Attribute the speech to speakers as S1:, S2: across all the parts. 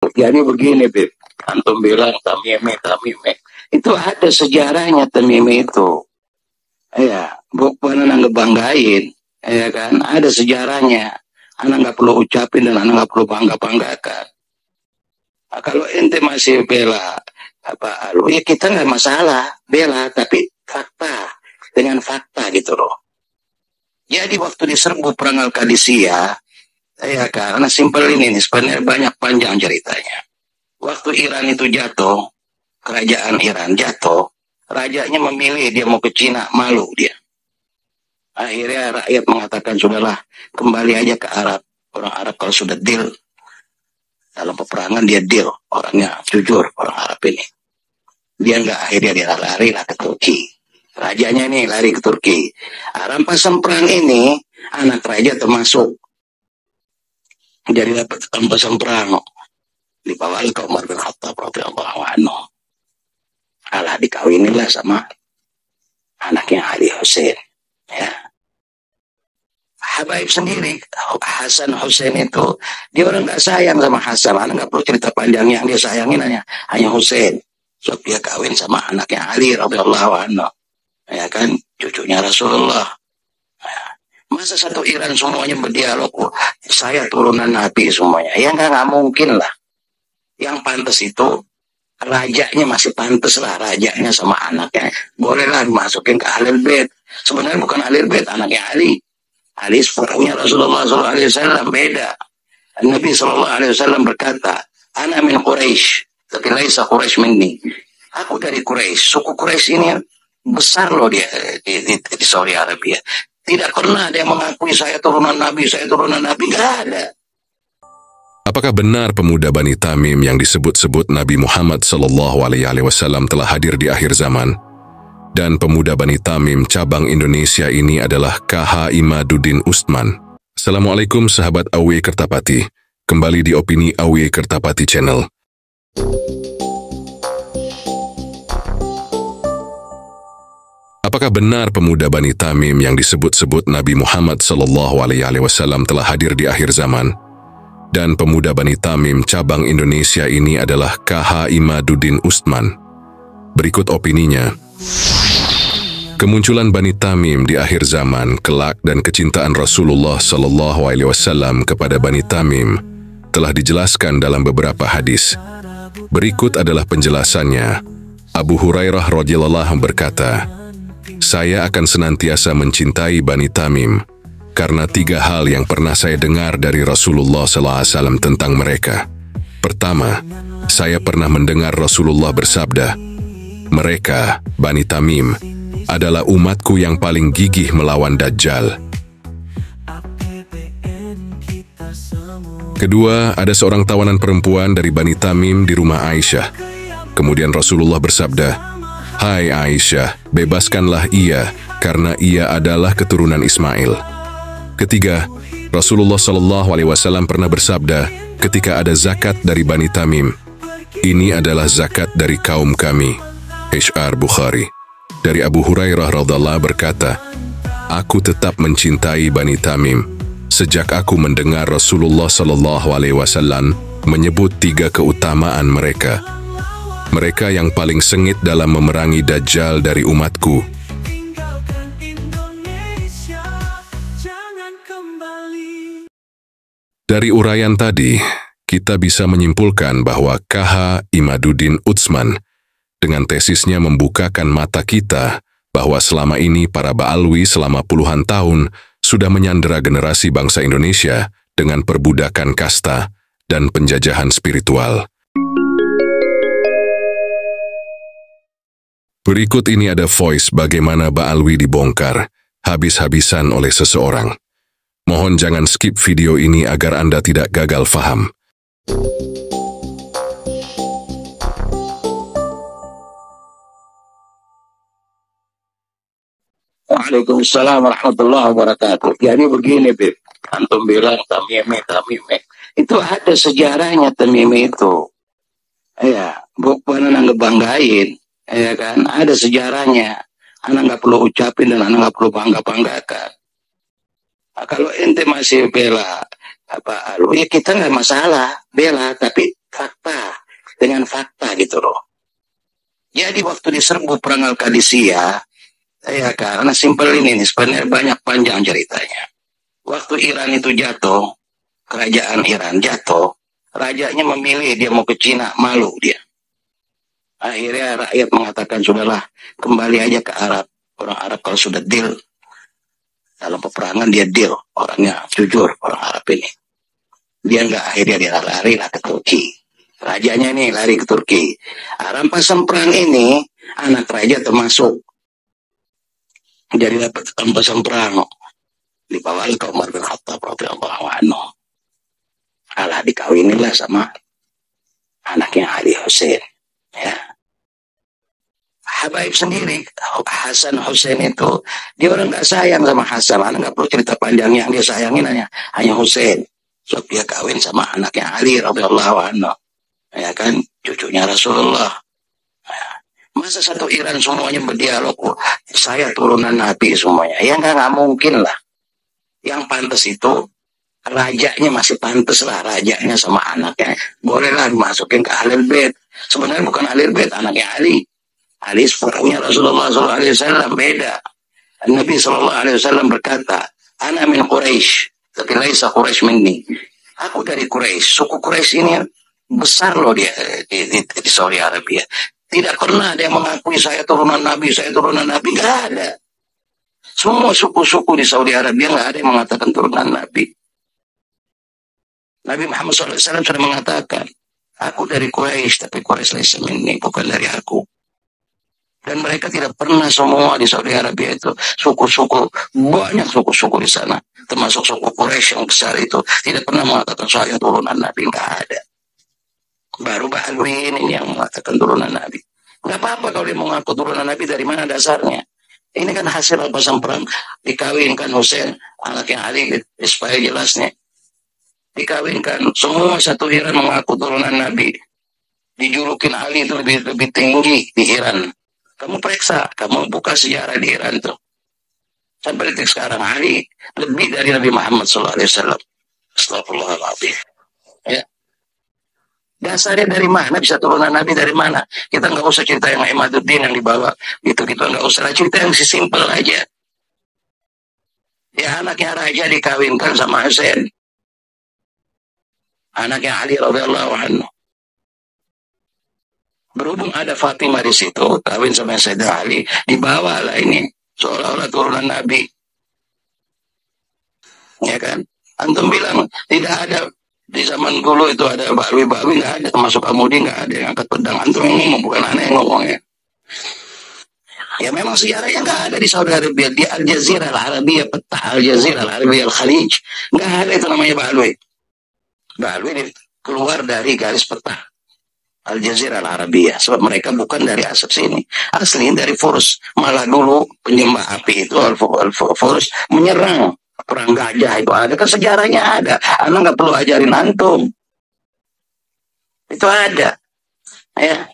S1: Jadi begini, Bib. Antum bilang tamime, tamime. Itu ada sejarahnya tamime itu. Ya, bukan anak ngebanggain. Ya kan, ada sejarahnya. Anak nggak perlu ucapin dan anak nggak perlu bangga-banggakan. Nah, kalau ente masih bela apa lu, ya kita nggak masalah bela, tapi fakta dengan fakta gitu loh. Jadi waktu diserbu perang Al-Qadisiyah, ya karena simpel ini nih, sebenarnya banyak panjang ceritanya. Waktu Iran itu jatuh, kerajaan Iran jatuh, rajanya memilih dia mau ke Cina, malu dia. Akhirnya rakyat mengatakan, sudahlah, kembali aja ke Arab. Orang Arab kalau sudah deal, dalam peperangan dia deal. Orangnya jujur, orang Arab ini. Dia enggak, akhirnya dia lari ke Turki. Rajanya ini lari ke Turki. Rampasan perang ini, anak raja termasuk. Jadi dapat rampasan perang. Dibawa ke Umar bin Khattab radhiyallahu anhu. Alah, dikawinilah sama anaknya Ali Hussein. Ya. Habaib sendiri, Hasan Hussein itu, dia orang gak sayang sama Hasan. Anak gak perlu cerita panjang, yang dia sayangin hanya Hussein. So dia kawin sama anaknya Ali radhiyallahu anhu. Ya kan, cucunya Rasulullah. Ya. Masa satu Iran semuanya berdialog, saya turunan Nabi semuanya. Ya nggak mungkin lah. Yang pantas itu rajanya masih pantas lah, rajanya sama anaknya. Bolehlah dimasukin ke Ahlul Bait. Sebenarnya bukan Ahlul Bait, anaknya Ali. Ali sepupunya Rasulullah SAW, beda. Nabi SAW berkata, "Ana min Quraisy, tapi laisa Quraisy minni." Aku dari Quraisy. Suku Quraisy ini besar loh dia di Saudi Arabia. Tidak pernah ada yang mengakui saya turunan Nabi, saya turunan Nabi. Nggak ada.
S2: Apakah benar pemuda Bani Tamim yang disebut-sebut Nabi Muhammad SAW telah hadir di akhir zaman? Dan pemuda Bani Tamim cabang Indonesia ini adalah KH Imaduddin Ustman. Assalamualaikum sahabat AW Kertapati. Kembali di Opini AW Kertapati Channel. Apakah benar pemuda Bani Tamim yang disebut-sebut Nabi Muhammad SAW telah hadir di akhir zaman? Dan pemuda Bani Tamim cabang Indonesia ini adalah KH Imaduddin Ustman. Berikut opininya. Kemunculan Bani Tamim di akhir zaman kelak dan kecintaan Rasulullah SAW kepada Bani Tamim telah dijelaskan dalam beberapa hadis. Berikut adalah penjelasannya. Abu Hurairah radhiyallahu berkata, "Saya akan senantiasa mencintai Bani Tamim karena 3 hal yang pernah saya dengar dari Rasulullah SAW tentang mereka. Pertama, saya pernah mendengar Rasulullah bersabda, 'Mereka, Bani Tamim, adalah umatku yang paling gigih melawan Dajjal.' Kedua, ada seorang tawanan perempuan dari Bani Tamim di rumah Aisyah. Kemudian Rasulullah bersabda, 'Hai Aisyah, bebaskanlah ia, karena ia adalah keturunan Ismail.' Ketiga, Rasulullah SAW pernah bersabda ketika ada zakat dari Bani Tamim, 'Ini adalah zakat dari kaum kami.' Sahih Bukhari. Dari Abu Hurairah radhiyallahu berkata, 'Aku tetap mencintai Bani Tamim sejak aku mendengar Rasulullah SAW menyebut 3 keutamaan mereka. Mereka yang paling sengit dalam memerangi Dajjal dari umatku.' Dari uraian tadi, kita bisa menyimpulkan bahwa KH Imaduddin Ustman dengan tesisnya membukakan mata kita bahwa selama ini para Ba'alwi selama puluhan tahun sudah menyandera generasi bangsa Indonesia dengan perbudakan kasta dan penjajahan spiritual. Berikut ini ada voice bagaimana Ba'alwi dibongkar habis-habisan oleh seseorang. Mohon jangan skip video ini agar Anda tidak gagal faham.
S1: Waalaikumsalam warahmatullahi wabarakatuh. Jadi begini, Bib. Antum bilang tamime, tamime. Itu ada sejarahnya tamime itu. Ya, bukan anak ngebanggain. Ya kan, ada sejarahnya. Anak nggak perlu ucapin dan anak nggak perlu bangga-banggakan. Nah, kalau ente masih bela apa lu, ya kita nggak masalah bela, tapi fakta Jadi waktu diserbu perang Al-Qadisiyah, ya karena simpel ini nih, sebenarnya banyak panjang ceritanya. Waktu Iran itu jatuh, kerajaan Iran jatuh, rajanya memilih dia mau ke Cina, malu dia. Akhirnya rakyat mengatakan, sudahlah, kembali aja ke Arab. Orang Arab kalau sudah deal, dalam peperangan dia deal. Orangnya jujur, orang Arab ini. Dia akhirnya dia lari lah ke Turki. Rajanya ini lari ke Turki. Rampasan perang ini, anak raja termasuk. Jadi dapat rampasan perang. Dibawa ke Umar bin Khattab radhiyallahu anhu. Alah dikawinilah sama anaknya Ali Hussein. Ya. Habaib sendiri, Hasan Hussein itu, dia orang nggak sayang sama Hasan. Anak nggak perlu cerita panjangnya, yang dia sayangin hanya Hussein. So dia kawin sama anaknya Ali radhiyallahu anhu. Ya kan, cucunya Rasulullah. Ya. Masa satu Iran semuanya berdialog, saya turunan Nabi semuanya. Ya nggak mungkin lah. Yang pantas itu rajanya masih pantas lah, rajanya sama anaknya bolehlah dimasukin ke Ahlul Bait. Sebenarnya bukan Ahlul Bait, anaknya Ali. Ali sepupunya Rasulullah SAW, beda. Nabi SAW berkata, "Ana min Quraisy, tapi laisa Quraisy minni." Aku dari Quraisy. Suku Quraisy ini besar loh dia di Saudi Arabia. Tidak pernah ada yang mengakui saya turunan Nabi, nggak ada. Semua suku-suku di Saudi Arabia nggak ada yang mengatakan turunan Nabi. Nabi Muhammad SAW sudah mengatakan, aku dari Quraisy, tapi Quraisy laisa minni, bukan dari aku. Dan mereka tidak pernah semua di Saudi Arabia itu suku-suku, banyak suku-suku di sana, termasuk suku Quraisy yang besar itu, tidak pernah mengatakan saya turunan Nabi, nggak ada. Baru Ba'alwi ini yang mengatakan turunan Nabi. Nggak apa-apa kalau dia mengaku turunan Nabi, dari mana dasarnya? Ini kan hasil rampasan perang, dikawinkan Hussein, anaknya Ali, supaya jelasnya. Dikawinkan, semua satu Iran mengaku turunan Nabi. Dijulukin Ali itu lebih tinggi di Iran. Kamu periksa, kamu buka sejarah di Iran tuh. Sampai detik sekarang Ali lebih dari Nabi Muhammad SAW. Astagfirullahaladzim. Ya. Dasarnya dari mana? Bisa turunan Nabi dari mana? Kita nggak usah cerita yang Imaduddin yang dibawa. Gitu-gitu nggak usah. Cerita yang simpel aja. Ya anaknya raja dikawinkan sama Hussein. Anaknya Ali radhiyallahu anhu. Berhubung ada Fatimah di situ, kawin sama Sayyidina Ali, dibawalah ini seolah-olah turunan Nabi. Ya kan? Antum bilang tidak ada di zaman dulu itu ada bakwi-bakwi, nggak ada, termasuk Amudi nggak ada yang angkat pedang. Antum yang ngomong, bukan aneh yang ngomongnya. Ya memang sejarahnya nggak ada di Saudi Arabia, di Al Jazeera Al Arabia, peta Al Jazeera Al Arabia Al Khalij, nggak ada itu namanya bakwi. Bakwi keluar dari garis peta Al Jazeera Al Arabia, sebab mereka bukan dari asap sini, asli dari Furs. Malah dulu penyembah api itu Furs menyerang, perang gajah itu ada, kan sejarahnya ada. Anak nggak perlu ajarin antum, itu ada. Ya,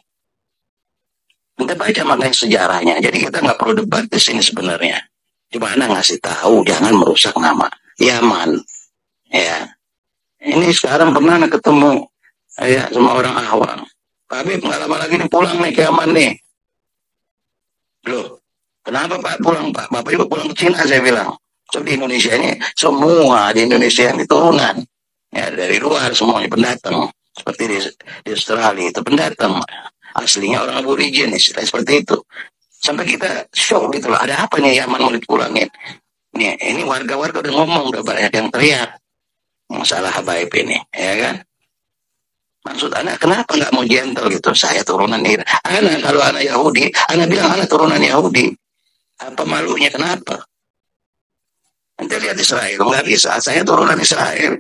S1: kita baca makanya sejarahnya. Jadi kita nggak perlu debat di sini sebenarnya. Cuma anak ngasih tahu, jangan merusak nama Yaman. Ya, ini sekarang pernah anak ketemu ya sama orang awam. Pak Habib, nggak lama lagi nih pulang nih ke Yaman nih. Loh, kenapa Pak pulang Pak? Bapak juga pulang ke Cina, saya bilang. So, di Indonesia ini, semua di Indonesia ini turunan. Ya, dari luar semuanya pendatang. Seperti di Australia itu pendatang. Aslinya orang aborigin, istilahnya seperti itu. Sampai kita shock gitu loh. Ada apa nih Yaman mau dipulangin? Nih, ini warga-warga udah ngomong, udah banyak yang teriak. Masalah habaib ini, ya kan? Maksud anak, kenapa nggak mau gentle gitu? Saya turunan Iran. Anak, kalau anak Yahudi, anak bilang anak turunan Yahudi. Apa malunya, kenapa? Nanti lihat Israel, nggak bisa. Saya turunan Israel.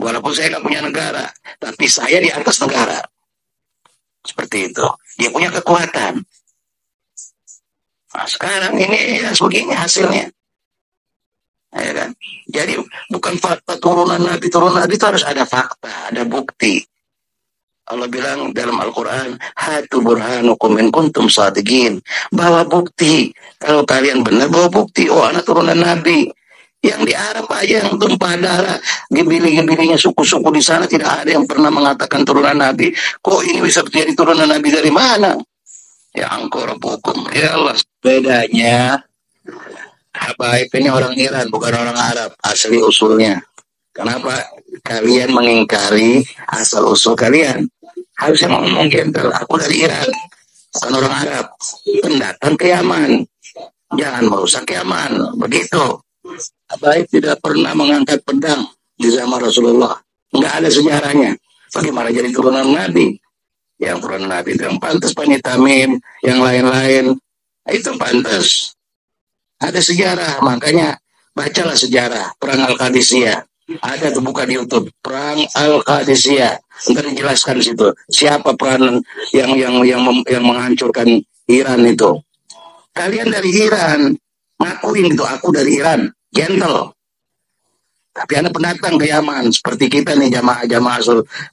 S1: Walaupun saya nggak punya negara, tapi saya di atas negara. Seperti itu. Dia punya kekuatan. Nah, sekarang ini ya sebegini hasilnya. Ya kan? Jadi bukan fakta turunan Nabi itu harus ada fakta, ada bukti. Allah bilang dalam Al-Quran, hatu burhanukum in kuntum shadiqin. Bawa bukti. Kalau kalian benar, bawa bukti. Oh, anak turunan Nabi. Yang di Arab aja yang tumpah darah, gebili-gebilinya suku-suku di sana tidak ada yang pernah mengatakan turunan Nabi. Kok ini bisa jadi turunan Nabi dari mana? yang korup hukum. Ya Allah, bedanya Habaib ini orang Iran, bukan orang Arab, asli usulnya. Kenapa kalian mengingkari asal usul kalian? Harusnya ngomong gentle, aku dari Iran, bukan orang Arab, pendatang ke Yaman. Jangan merusak Yaman, begitu. Habaib tidak pernah mengangkat pedang di zaman Rasulullah. Nggak ada sejarahnya. Bagaimana jadi turunan Nabi? Yang turunan Nabi itu yang pantas Bani Tamim, yang lain-lain, itu pantas. Ada sejarah, makanya bacalah sejarah Perang Al-Qadisiyah. Ada tuh, buka di YouTube, Perang Al-Qadisiyah. Ntar dijelaskan situ siapa peran yang menghancurkan Iran itu. Kalian dari Iran, ngakuin itu aku dari Iran, gentle. Tapi ada pendatang ke Yaman, seperti kita nih jamaah-jamaah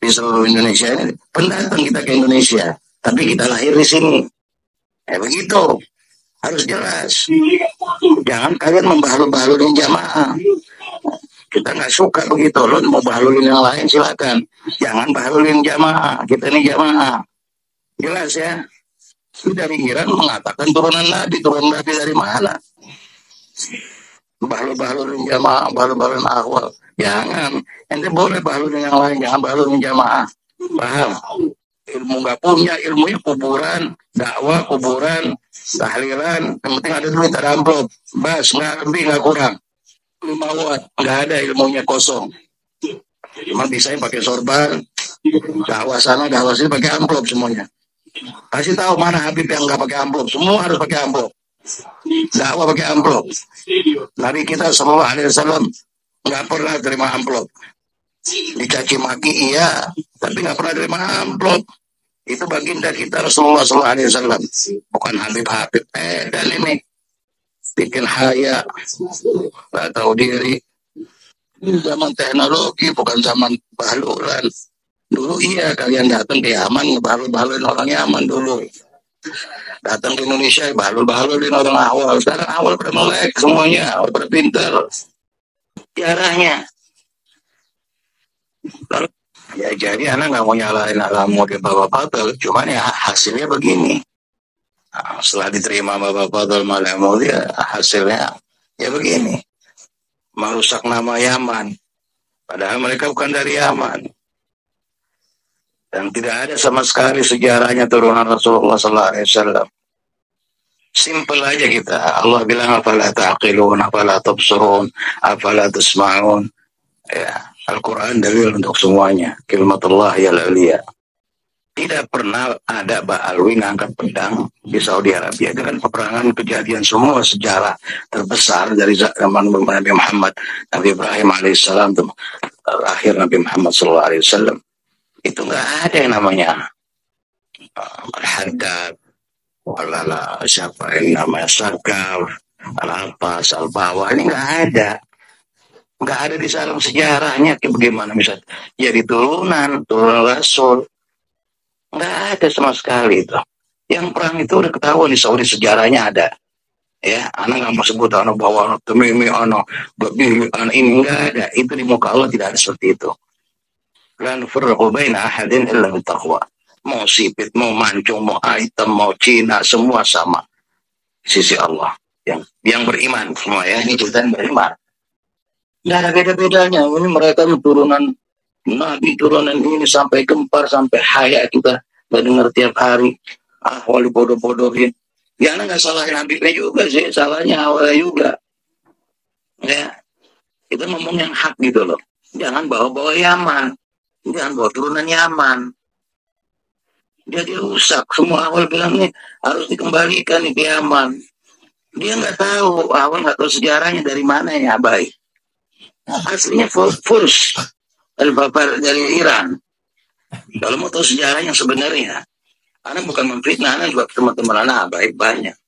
S1: di seluruh Indonesia ini, pendatang kita ke Indonesia, tapi kita lahir di sini. Begitu, harus jelas. Jangan kalian membahalu-bahaluin jamaah. Kita nggak suka begitu. Lo mau bahalulin yang lain silakan. Jangan bahalulin jamaah. Kita ini jamaah. Jelas ya. Dari Iran mengatakan turunan Nabi dari mana? Bahalul-bahalulin jamaah, bahalul-bahalulin akhwal. Jangan. Ente boleh bahalulin yang lain, jangan bahalulin jamaah. Paham? Ilmu nggak punya, ilmunya kuburan, dakwah kuburan, tahlilan. Yang penting ada duit, ada amplop. Bas, nggak lebih, nggak kurang. 5 watt, nggak ada, ilmunya kosong. Cuma bisa pakai sorban, dakwah sana, dakwah sini pakai amplop semuanya. Kasih tahu mana Habib yang nggak pakai amplop, semua harus pakai amplop. Dakwah pakai amplop. Nabi kita sallallahu alaihi wasallam nggak pernah terima amplop. Dicaci maki iya, tapi nggak pernah terima amplop. Itu baginda kita Rasulullah sallallahu alaihi wasallam, bukan Habib. Dan ini bikin haya, nggak tahu diri. Ini zaman teknologi, bukan zaman bahalulan. Dulu iya kalian datang ke Yaman, bahalul-bahalulin orang Yaman dulu. Datang ke Indonesia, bahalul-bahalulin orang awal. Sekarang awal pada melek semuanya, awal pada pintar. Jarahnya. Ya jadi anak nggak mau nyalain alamu di Bapak Fadl, cuman ya hasilnya begini. Setelah diterima Bapak Fadl Malamu, dia hasilnya ya begini. Merusak nama Yaman. Padahal mereka bukan dari Yaman. Dan tidak ada sama sekali sejarahnya turunan Rasulullah SAW. Simple aja kita. Allah bilang, afala ta'qilun, afala tubsirun, afala tasma'un. Ya, Al-Quran dalil untuk semuanya. Kalimatullah ya al-aliyah. Tidak pernah ada Ba'alwi ngangkat pedang di Saudi Arabia. Dengan peperangan kejadian semua sejarah terbesar dari zaman Nabi Muhammad, Nabi Ibrahim alaihissalam, terakhir Nabi Muhammad SAW. Itu nggak ada yang namanya Al-Haddad, siapa yang namanya Sarkar, Al-Abbas, Al-Bawah. Ini nggak ada. Nggak ada di dalam sejarahnya. Bagaimana misalnya jadi turunan Rasul. Nggak ada sama sekali itu. Yang perang itu udah ketahuan di Saudi, sejarahnya ada. Ya, anak nggak mau sebut anak bawa anak temimi, anak ini nggak ada. Itu di muka Allah tidak ada seperti itu. La nufarriqu baina ahadin illa bittaqwa. Mau sipit, mau mancung, mau item, mau Cina, semua sama. Sisi Allah. Yang beriman semua ya, ini kita yang beriman. Nggak ada beda-bedanya. Ini mereka turunan Nabi, turunan ini sampai gempar, sampai haya kita dengar tiap hari. Wali bodoh-bodohin. Ya anak nggak salahin Habibnya juga sih, salahnya awalnya juga. Ya, kita ngomong yang hak gitu loh. Jangan bawa-bawa Yaman, jangan bawa turunan Yaman. Dia dirusak. Semua awal bilang nih harus dikembalikan nih ke Yaman. Dia nggak tahu, awal nggak tahu sejarahnya dari mana ya, baik. Aslinya Furs. Al-Babar dari Iran. Kalau mau tahu sejarah yang sebenarnya, anak bukan memfitnah, anak juga teman-teman anak baik banyak.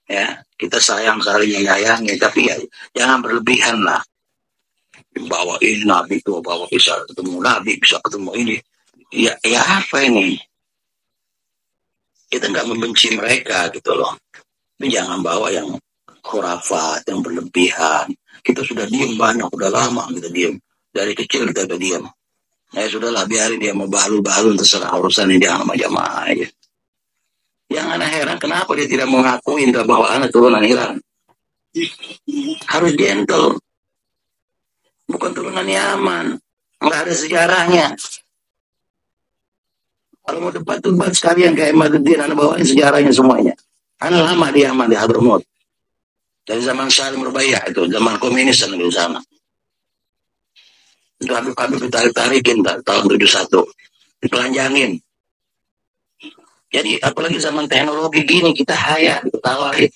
S1: Ya, kita sayang saling menyayangi, tapi ya jangan berlebihan lah. Bawa ini Nabi itu, bawa bisa ketemu Nabi, bisa ketemu ini. Ya apa ini? Kita nggak membenci mereka gitu loh. Tapi jangan bawa yang khurafat, yang berlebihan. Kita sudah diem banyak, udah lama kita diem. Dari kecil kita udah diam. Ya sudahlah, biarin dia mau bahalul terserah urusan ini, dia sama jamaah aja. Yang anak heran kenapa dia tidak mengakui bahwa anak turunan Iran. Harus gentle. Bukan turunan Yaman. Nggak ada sejarahnya. Kalau mau debat sekalian kayak Maduddin, anak bawain sejarahnya semuanya. Anak lama di Yaman, di Hadramaut. Dari zaman Salim Rubaiyah itu, zaman komunis di sana. Itu Habib ditarik-tarikin tahun 71. Ditelanjangin. Jadi apalagi zaman teknologi gini, kita haya, diketawain.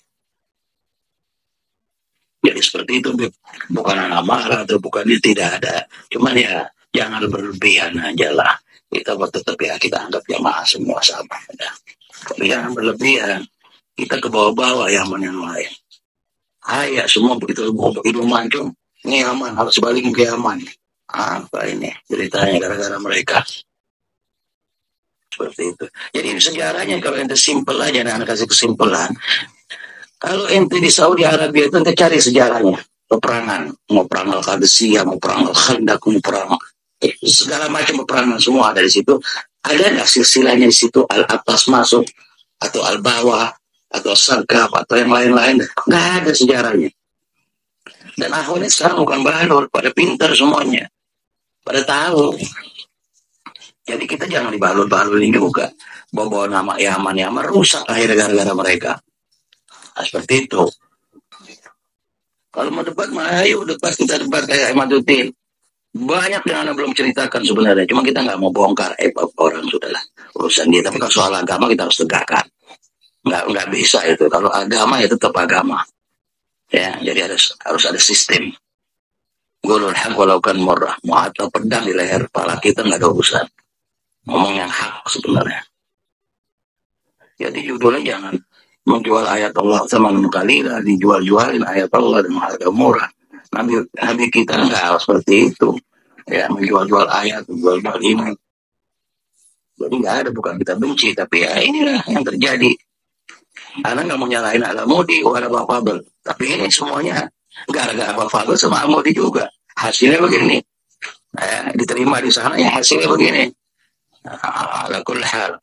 S1: Jadi seperti itu, bukan anak marah atau bukan itu, tidak ada. Cuman ya jangan berlebihan aja lah. Kita tetap ya kita anggap jamaah semua sama. Ya. Jangan berlebihan. Kita ke bawah-bawah Yaman yang lain. Haya semua begitu ilmu mancung. Ini Yaman harus balik ke Yaman. Apa ini ceritanya gara-gara mereka? Seperti itu. Jadi sejarahnya kalau ente simpel aja, anak kasih kesimpulan. Kalau ente di Saudi Arabia itu ente cari sejarahnya. Peperangan. Mau perang Al-Qadisiyah, mau perang Al-Khandaq, mau perang segala macam peperangan semua ada di situ. Ada nggak silsilahnya di situ? Al-atas masuk atau al-bawah atau Sagaf atau yang lain-lain? Nggak ada sejarahnya. Dan akhirnya sekarang bukan balur, pada pintar semuanya, pada tahu. Jadi kita jangan dibalur-balurin juga. Bawa nama Yaman rusak akhirnya gara-gara mereka. Nah, seperti itu. Kalau mau debat, ayo debat, kita debat kayak Maduddin. Banyak yang Anda belum ceritakan sebenarnya. Cuma kita nggak mau bongkar. Orang sudahlah urusan dia. Tapi kalau soal agama kita harus tegakkan. Nggak bisa itu. Kalau agama ya tetap agama. Ya, jadi harus ada sistem. Qulul haq walau kan murrah. Mau atau pedang di leher kepala kita nggak ada urusan. Ngomong yang hak sebenarnya. Jadi judulnya jangan menjual ayat Allah sama kali lah, dijual-jualin ayat Allah dengan harga murah. Nabi kita nggak seperti itu. Ya, menjual-jual ayat, menjual-jual ini. Jadi nggak ada, bukan kita benci, tapi ya inilah yang terjadi. Anak nggak mau nyalahin Al-Mudi, ada Bang Fadl. Tapi ini semuanya gara-gara Bang Fadl sama Al-Mudi juga. Hasilnya begini. Diterima di sana ya hasilnya begini. Ala kulli hal.